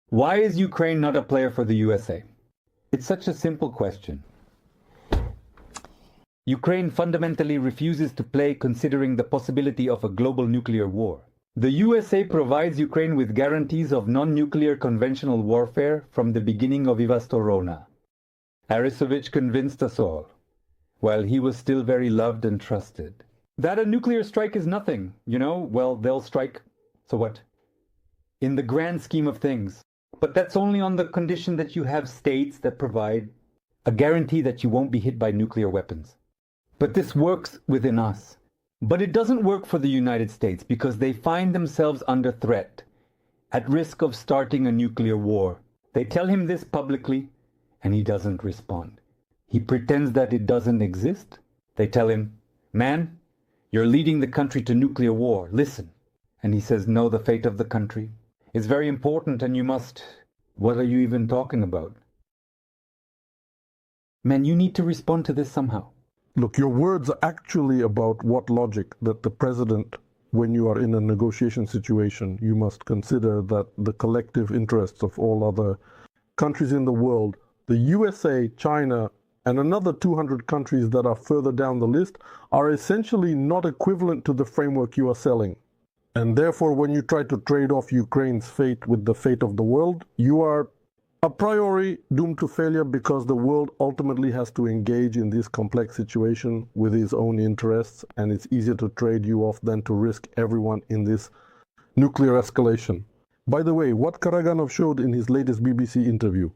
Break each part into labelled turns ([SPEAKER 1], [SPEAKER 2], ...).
[SPEAKER 1] Why is Ukraine not a player for the USA? It's such a simple question. Ukraine fundamentally refuses to play considering the possibility of a global nuclear war. The USA provides Ukraine with guarantees of non-nuclear conventional warfare from the beginning of Ivastorona. Arisovich convinced us all, while he was still very loved and trusted. That a nuclear strike is nothing, well, they'll strike, so what? In the grand scheme of things. But that's only on the condition that you have states that provide a guarantee that you won't be hit by nuclear weapons. But this works within us. But it doesn't work for the United States because they find themselves under threat, at risk of starting a nuclear war. They tell him this publicly, and he doesn't respond. He pretends that it doesn't exist. They tell him, "Man, you're leading the country to nuclear war. Listen." And he says, "No, the fate of the country is very important and you must..." What are you even talking about? Man, you need to respond to this somehow.
[SPEAKER 2] Look, your words are actually about what logic that the president, when you are in a negotiation situation, you must consider that the collective interests of all other countries in the world, the USA, China, and another 200 countries that are further down the list, are essentially not equivalent to the framework you are selling. And therefore, when you try to trade off Ukraine's fate with the fate of the world, you are a priori doomed to failure because the world ultimately has to engage in this complex situation with its own interests, and it's easier to trade you off than to risk everyone in this nuclear escalation. By the way, what Karaganov showed in his latest BBC interview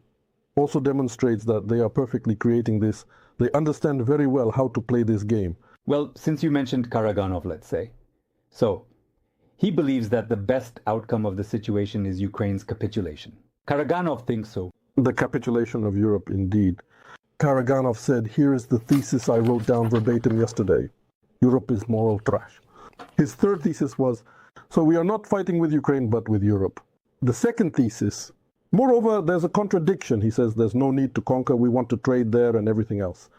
[SPEAKER 2] also demonstrates that they are perfectly creating this. They understand very well how to play this game.
[SPEAKER 1] Well, since you mentioned Karaganov, let's say. So, he believes that the best outcome of the situation is Ukraine's capitulation. Karaganov thinks so.
[SPEAKER 2] The capitulation of Europe, indeed. Karaganov said, "Here is the thesis I wrote down verbatim yesterday. Europe is moral trash." His third thesis was, so we are not fighting with Ukraine, but with Europe. The second thesis, moreover, there's a contradiction. He says there's no need to conquer, we want to trade there and everything else.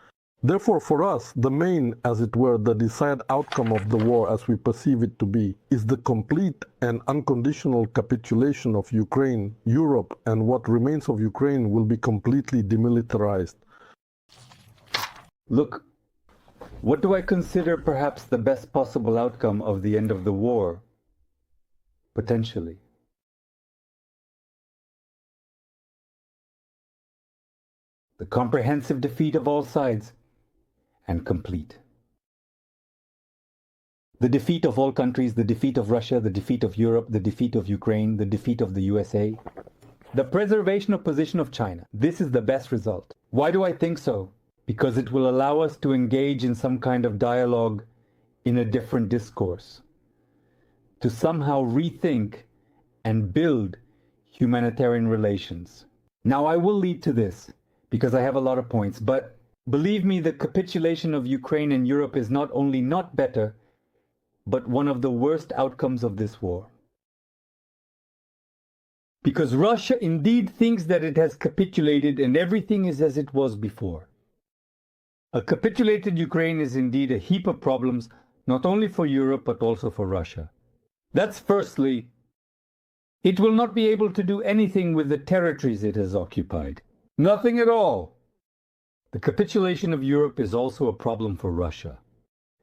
[SPEAKER 2] Therefore, for us, the main, as it were, the desired outcome of the war as we perceive it to be, is the complete and unconditional capitulation of Ukraine. Europe and what remains of Ukraine will be completely demilitarized.
[SPEAKER 1] Look, what do I consider perhaps the best possible outcome of the end of the war? Potentially. The comprehensive defeat of all sides. And complete. The defeat of all countries, the defeat of Russia, the defeat of Europe, the defeat of Ukraine, the defeat of the USA, the preservation of position of China. This is the best result. Why do I think so? Because it will allow us to engage in some kind of dialogue in a different discourse, to somehow rethink and build humanitarian relations. Now, I will lead to this, because I have a lot of points, but believe me, the capitulation of Ukraine and Europe is not only not better, but one of the worst outcomes of this war. Because Russia indeed thinks that it has capitulated and everything is as it was before. A capitulated Ukraine is indeed a heap of problems, not only for Europe, but also for Russia. That's firstly. It will not be able to do anything with the territories it has occupied. Nothing at all. The capitulation of Europe is also a problem for Russia.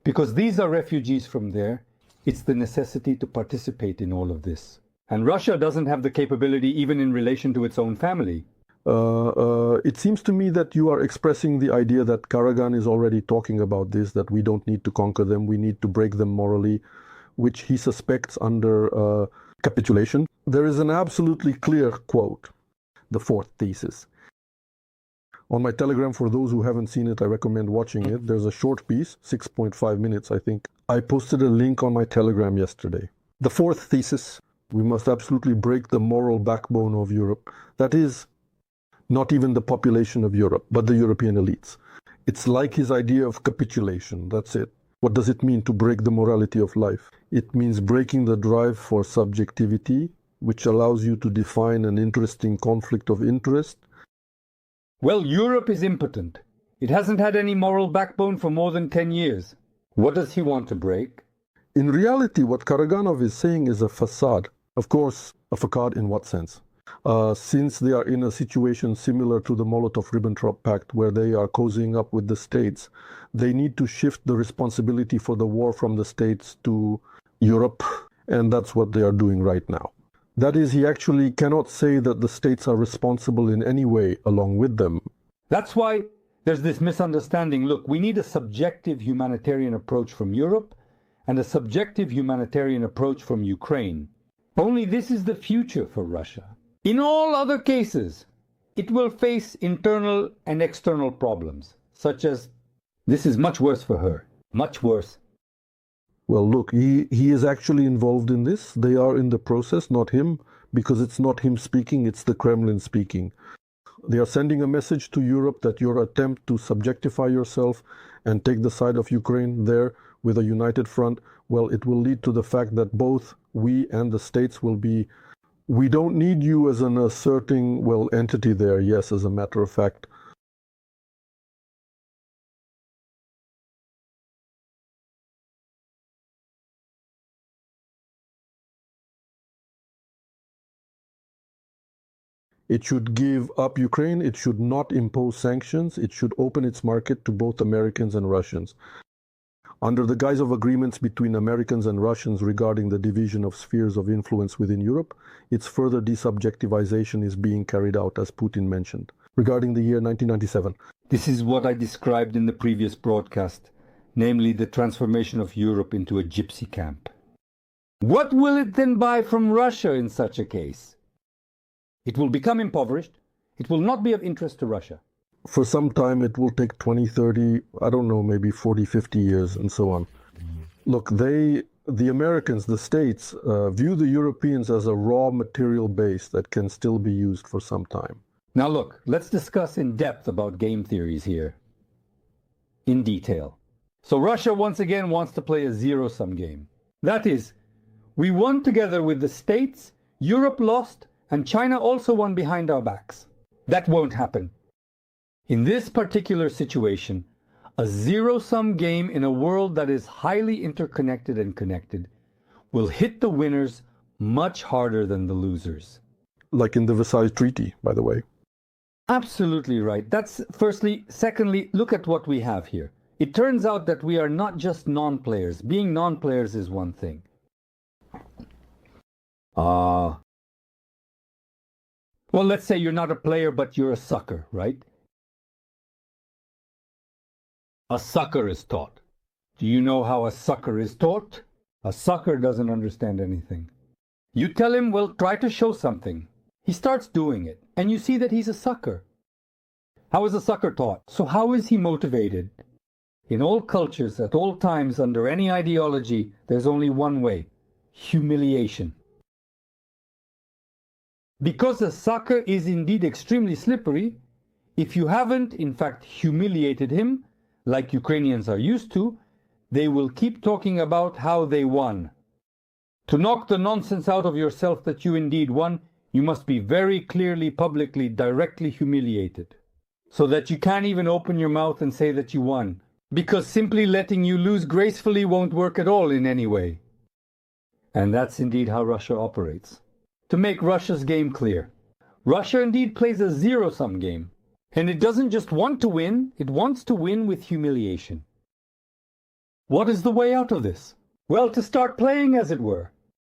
[SPEAKER 1] Because these are refugees from there, it's the necessity to participate in all of this. And Russia doesn't have the capability even in relation to its own family.
[SPEAKER 2] It seems to me that you are expressing the idea that Karagan is already talking about this, that we don't need to conquer them, we need to break them morally, which he suspects under capitulation. There is an absolutely clear quote, the fourth thesis. On my Telegram, for those who haven't seen it, I recommend watching it. There's a short piece, 6.5 minutes, I think. I posted a link on my Telegram yesterday. The fourth thesis, we must absolutely break the moral backbone of Europe. That is, not even the population of Europe, but the European elites. It's like his idea of capitulation, that's it. What does it mean to break the morality of life? It means breaking the drive for subjectivity, which allows you to define an interesting conflict of interest.
[SPEAKER 1] Well, Europe is impotent. It hasn't had any moral backbone for more than 10 years. What does he want to break?
[SPEAKER 2] In reality, what Karaganov is saying is a facade. Of course, a facade in what sense? since they are in a situation similar to the Molotov-Ribbentrop Pact, where they are cozying up with the states, they need to shift the responsibility for the war from the states to Europe, and that's what they are doing right now. That is, he actually cannot say that the states are responsible in any way along with them.
[SPEAKER 1] That's why there's this misunderstanding. Look, we need a subjective humanitarian approach from Europe and a subjective humanitarian approach from Ukraine. Only this is the future for Russia. In all other cases, it will face internal and external problems, such as, this is much worse for her, much worse.
[SPEAKER 2] Well, look, he is actually involved in this. They are in the process, not him, because it's not him speaking, it's the Kremlin speaking. They are sending a message to Europe that your attempt to subjectify yourself and take the side of Ukraine there with a united front, well, it will lead to the fact that both we and the states will be, we don't need you as an asserting, well, entity there, yes, as a matter of fact. It should give up Ukraine, it should not impose sanctions, it should open its market to both Americans and Russians. Under the guise of agreements between Americans and Russians regarding the division of spheres of influence within Europe, its further desubjectivization is being carried out, as Putin mentioned. Regarding the year 1997.
[SPEAKER 1] This is what I described in the previous broadcast, namely the transformation of Europe into a gypsy camp. What will it then buy from Russia in such a case? It will become impoverished. It will not be of interest to Russia.
[SPEAKER 2] For some time, it will take 20, 30, I don't know, maybe 40, 50 years and so on. Look, the Americans, the states, view the Europeans as a raw material base that can still be used for some time.
[SPEAKER 1] Now look, let's discuss in depth about game theories here. In detail. So Russia once again wants to play a zero-sum game. That is, we won together with the states, Europe lost, and China also won behind our backs. That won't happen. In this particular situation, a zero-sum game in a world that is highly interconnected and connected will hit the winners much harder than the losers.
[SPEAKER 2] Like in the Versailles Treaty, by the way.
[SPEAKER 1] Absolutely right. That's firstly. Secondly, look at what we have here. It turns out that we are not just non-players. Being non-players is one thing. Well, let's say you're not a player, but you're a sucker, right? A sucker is taught. Do you know how a sucker is taught? A sucker doesn't understand anything. You tell him, well, try to show something. He starts doing it, and you see that he's a sucker. How is a sucker taught? So how is he motivated? In all cultures, at all times, under any ideology, there's only one way: humiliation. Because a sucker is indeed extremely slippery, if you haven't, in fact, humiliated him, like Ukrainians are used to, they will keep talking about how they won. To knock the nonsense out of yourself that you indeed won, you must be very clearly, publicly, directly humiliated, so that you can't even open your mouth and say that you won, because simply letting you lose gracefully won't work at all in any way. And that's indeed how Russia operates. To make Russia's game clear, Russia indeed plays a zero-sum game, and it doesn't just want to win, it wants to win with humiliation. What is the way out of this? Well, to start playing, as it were.